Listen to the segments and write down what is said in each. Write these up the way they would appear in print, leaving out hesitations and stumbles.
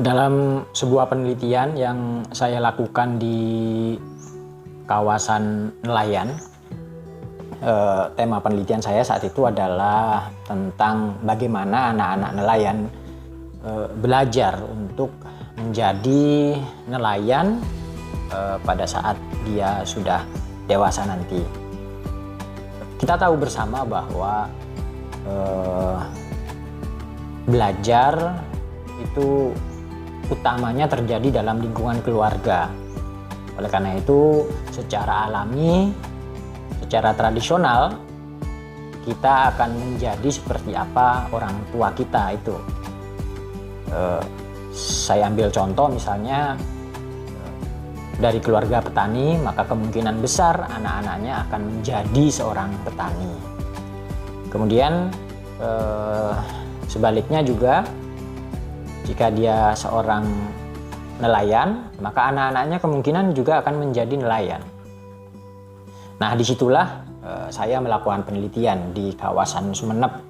Dalam sebuah penelitian yang saya lakukan di kawasan nelayan, tema penelitian saya saat itu adalah tentang bagaimana anak-anak nelayan belajar untuk menjadi nelayan pada saat dia sudah dewasa nanti. Kita tahu bersama bahwa belajar itu utamanya terjadi dalam lingkungan keluarga. Oleh karena itu, secara alami, secara tradisional, kita akan menjadi seperti apa orang tua kita itu. Saya ambil contoh misalnya dari keluarga petani, maka kemungkinan besar anak-anaknya akan menjadi seorang petani. Kemudian sebaliknya juga, jika dia seorang nelayan, maka anak-anaknya kemungkinan juga akan menjadi nelayan. Nah, disitulah saya melakukan penelitian di kawasan Sumeneb,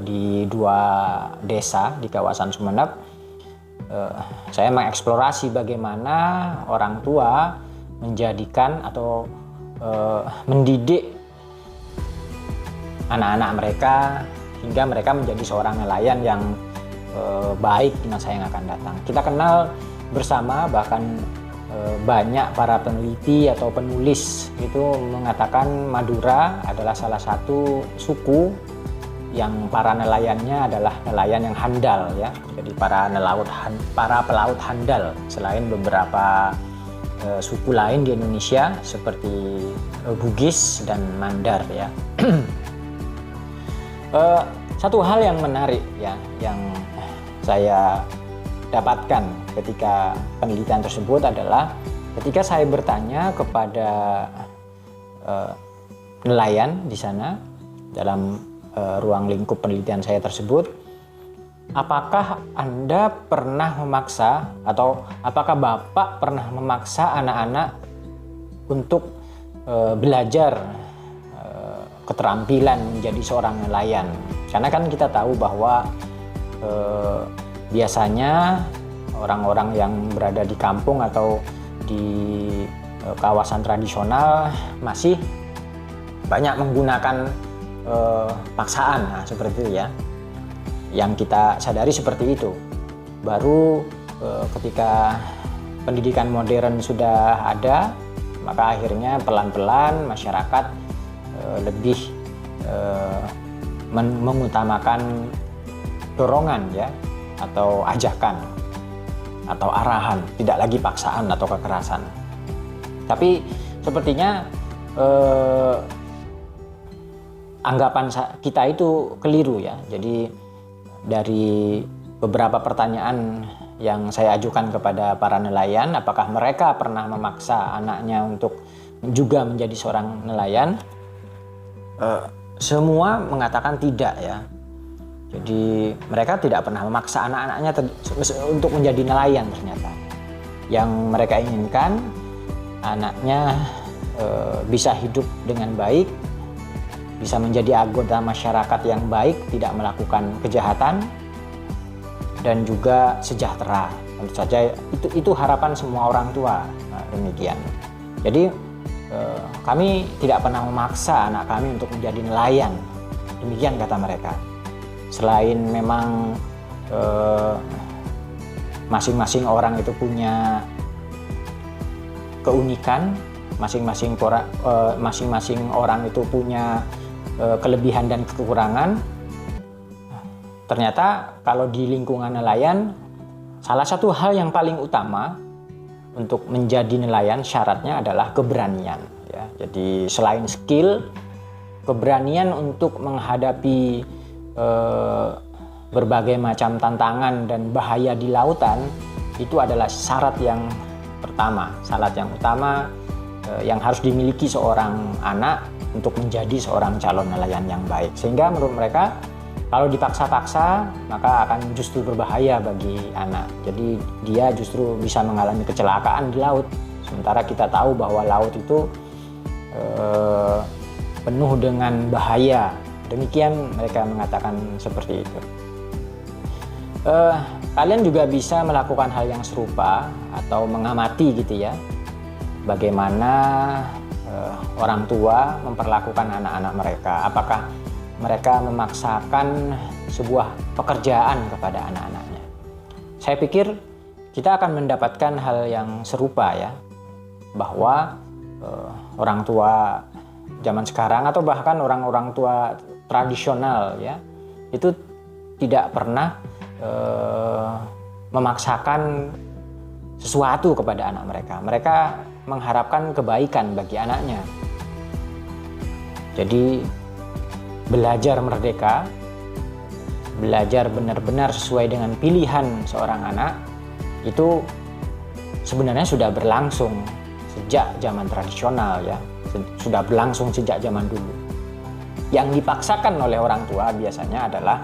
di dua desa di kawasan Sumeneb. Saya mengeksplorasi bagaimana orang tua menjadikan atau mendidik anak-anak mereka hingga mereka menjadi seorang nelayan yang baik di masa yang akan datang. Kita kenal bersama, bahkan banyak para peneliti atau penulis itu mengatakan Madura adalah salah satu suku yang para nelayannya adalah nelayan yang handal, ya. Jadi para pelaut handal, selain beberapa suku lain di Indonesia seperti Bugis dan Mandar, ya. Satu hal yang menarik, ya, yang saya dapatkan ketika penelitian tersebut adalah ketika saya bertanya kepada nelayan di sana dalam ruang lingkup penelitian saya tersebut, apakah Anda pernah memaksa atau apakah Bapak pernah memaksa anak-anak untuk belajar keterampilan menjadi seorang nelayan? Karena kan kita tahu bahwa biasanya orang-orang yang berada di kampung atau di kawasan tradisional masih banyak menggunakan paksaan, nah, seperti itu, ya. Yang kita sadari seperti itu. Baru ketika pendidikan modern sudah ada, maka akhirnya pelan-pelan masyarakat lebih mengutamakan dorongan, ya, atau ajakan atau arahan, tidak lagi paksaan atau kekerasan. Tapi sepertinya anggapan kita itu keliru, ya. Jadi dari beberapa pertanyaan yang saya ajukan kepada para nelayan, apakah mereka pernah memaksa anaknya untuk juga menjadi seorang nelayan? Semua mengatakan tidak, ya. Jadi mereka tidak pernah memaksa anak-anaknya untuk menjadi nelayan. Ternyata yang mereka inginkan anaknya bisa hidup dengan baik, bisa menjadi anggota masyarakat yang baik, tidak melakukan kejahatan, dan juga sejahtera. Tentu saja itu harapan semua orang tua. Nah, demikian. Jadi kami tidak pernah memaksa anak kami untuk menjadi nelayan. Demikian kata mereka. Selain memang masing-masing orang itu punya keunikan, masing-masing orang itu punya kelebihan dan kekurangan. Ternyata kalau di lingkungan nelayan, salah satu hal yang paling utama untuk menjadi nelayan syaratnya adalah keberanian, ya. Jadi selain skill, keberanian untuk menghadapi berbagai macam tantangan dan bahaya di lautan itu adalah syarat yang pertama, syarat yang utama yang harus dimiliki seorang anak untuk menjadi seorang calon nelayan yang baik. Sehingga menurut mereka kalau dipaksa-paksa maka akan justru berbahaya bagi anak. Jadi dia justru bisa mengalami kecelakaan di laut. Sementara kita tahu bahwa laut itu penuh dengan bahaya. Demikian mereka mengatakan seperti itu. kalian juga bisa melakukan hal yang serupa atau mengamati gitu ya, bagaimana orang tua memperlakukan anak-anak mereka. Apakah mereka memaksakan sebuah pekerjaan kepada anak-anaknya? Saya pikir kita akan mendapatkan hal yang serupa ya, bahwa orang tua zaman sekarang atau bahkan orang-orang tua tradisional ya, itu tidak pernah memaksakan sesuatu kepada anak mereka. Mereka mengharapkan kebaikan bagi anaknya. Jadi belajar merdeka, belajar benar-benar sesuai dengan pilihan seorang anak, itu sebenarnya sudah berlangsung sejak zaman tradisional ya, sudah berlangsung sejak zaman dulu. Yang dipaksakan oleh orang tua biasanya adalah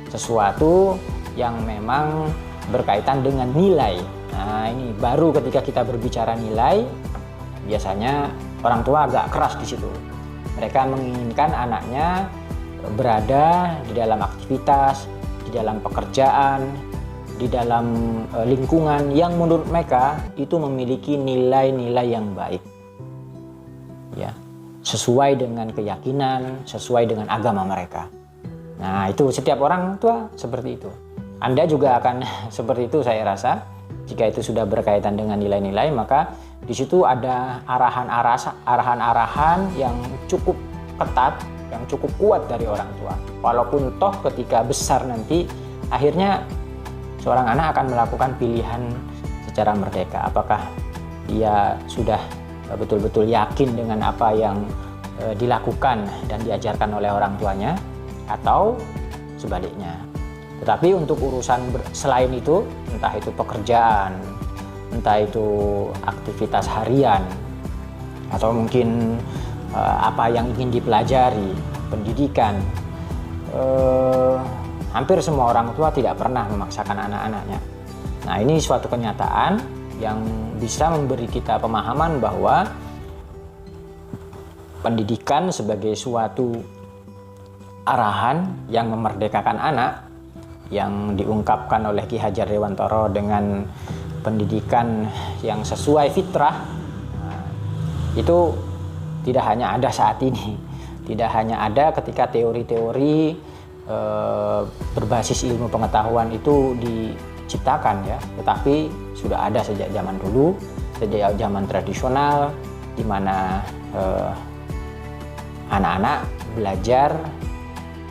sesuatu yang memang berkaitan dengan nilai. Nah, ini baru ketika kita berbicara nilai, biasanya orang tua agak keras di situ. Mereka menginginkan anaknya berada di dalam aktivitas, di dalam pekerjaan, di dalam lingkungan yang menurut mereka itu memiliki nilai-nilai yang baik. Ya, sesuai dengan keyakinan, sesuai dengan agama mereka. Nah, itu setiap orang tua seperti itu. Anda juga akan seperti itu saya rasa. Jika itu sudah berkaitan dengan nilai-nilai, maka di situ ada arahan-arahan yang cukup ketat, yang cukup kuat dari orang tua. Walaupun toh ketika besar nanti, akhirnya seorang anak akan melakukan pilihan secara merdeka. Apakah dia sudah betul-betul yakin dengan apa yang dilakukan dan diajarkan oleh orang tuanya, atau sebaliknya. Tetapi untuk urusan selain itu, entah itu pekerjaan, entah itu aktivitas harian, atau mungkin apa yang ingin dipelajari, pendidikan, hampir semua orang tua tidak pernah memaksakan anak-anaknya. Nah, ini suatu kenyataan yang bisa memberi kita pemahaman bahwa pendidikan sebagai suatu arahan yang memerdekakan anak, yang diungkapkan oleh Ki Hajar Dewantara dengan pendidikan yang sesuai fitrah, itu tidak hanya ada saat ini, tidak hanya ada ketika teori-teori berbasis ilmu pengetahuan itu diciptakan ya, tetapi sudah ada sejak zaman dulu, sejak zaman tradisional, di mana anak-anak belajar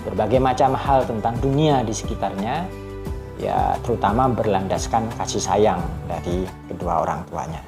berbagai macam hal tentang dunia di sekitarnya, ya terutama berlandaskan kasih sayang dari kedua orang tuanya.